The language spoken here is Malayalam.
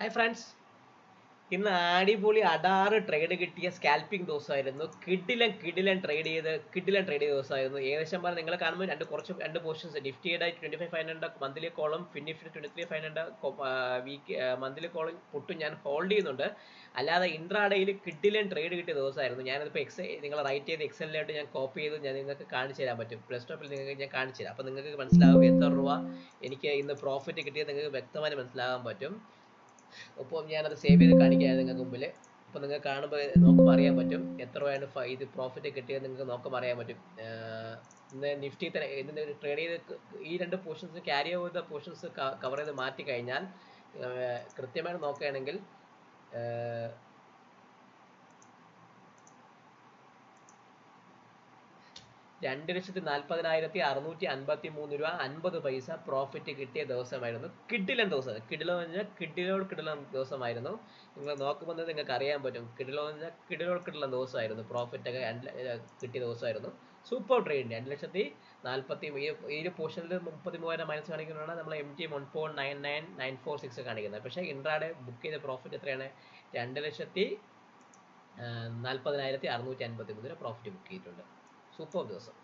ഹായ് ഫ്രണ്ട്സ്, ഇന്ന് അടിപൊളി അടാറ് ട്രേഡ് കിട്ടിയ സ്കാൽപ്പിംഗ് ദിവസമായിരുന്നു. കിഡിലൻ ട്രേഡ് ചെയ്ത ദിവസമായിരുന്നു. ഏകദേശം പറഞ്ഞാൽ നിങ്ങൾ കാണുമ്പോൾ രണ്ട് പോർഷൻസ് നിഫ്റ്റിയുടെ 25,500 monthly column, FinNifty 23,500 week monthly column പൊട്ടും ഞാൻ ഹോൾഡ് ചെയ്യുന്നുണ്ട്. അല്ലാതെ ഇൻട്രാഡേയിൽ കിഡിലൻ ട്രേഡ് കിട്ടിയ ദിവസമായിരുന്നു. ഞാനിപ്പോൾ നിങ്ങൾ റൈറ്റ് ചെയ്ത് എക്സലിലായിട്ട് ഞാൻ കോപ്പി ചെയ്ത് ഞാൻ നിങ്ങൾക്ക് കാണിച്ചു തരാൻ പറ്റും. പ്ലസ് ടോപ്പിൽ നിങ്ങൾക്ക് ഞാൻ കാണിച്ചു തരാം. അപ്പോൾ നിങ്ങൾക്ക് മനസ്സിലാവും എത്ര രൂപ എനിക്ക് ഇന്ന് പ്രോഫിറ്റ് കിട്ടിയത് നിങ്ങൾക്ക് വ്യക്തമായി മനസ്സിലാകാൻ പറ്റും. ഒപ്പം ഞാനത് സേവ് ചെയ്ത് കാണിക്കാം നിങ്ങൾക്ക് മുമ്പിൽ. അപ്പോൾ നിങ്ങൾക്ക് കാണുമ്പോൾ നോക്കുമ്പോൾ അറിയാൻ പറ്റും എത്ര രൂപയാണ് ഇത് പ്രോഫിറ്റ് കിട്ടിയത്. നിങ്ങൾക്ക് നോക്കുമ്പോൾ അറിയാൻ പറ്റും. ഇന്ന് നിഫ്റ്റി തന്നെ ഇതിന് ട്രേഡ് ചെയ്ത് ഈ രണ്ട് പോർഷൻസ് ക്യാരി ചെയ്ത പോർഷൻസ് കവർ ചെയ്ത് മാറ്റി കഴിഞ്ഞാൽ കൃത്യമായിട്ട് നോക്കുകയാണെങ്കിൽ 2,40,653 രൂപ 50 പൈസ പ്രോഫിറ്റ് കിട്ടിയ ദിവസമായിരുന്നു. കിഡിലൻ ദിവസം. കിഡിലോ എന്ന് പറഞ്ഞാൽ കിഡിലൻ ദിവസമായിരുന്നു. നിങ്ങൾ നോക്കുമ്പോൾ നിങ്ങൾക്ക് അറിയാൻ പറ്റും. കിഡിലോ എന്ന് പറഞ്ഞാൽ കിഡിലൻ ദിവസമായിരുന്നു. പ്രോഫിറ്റ് ഒക്കെ കിട്ടിയ ദിവസമായിരുന്നു. Super trade. 2,40,000 ഈ ഒരു പോർഷനിൽ 33,000 മൈനസ് കാണിക്കുന്നതാണ് നമ്മൾ MT 1.99946 കാണിക്കുന്നത്. പക്ഷേ ഇൻട്രാഡേ ബുക്ക് ചെയ്ത പ്രോഫിറ്റ് എത്രയാണ്? 2,40,653 രൂപ പ്രോഫിറ്റ് ബുക്ക് ചെയ്തിട്ടുണ്ട്. സൂപ്പർ ദിവസം.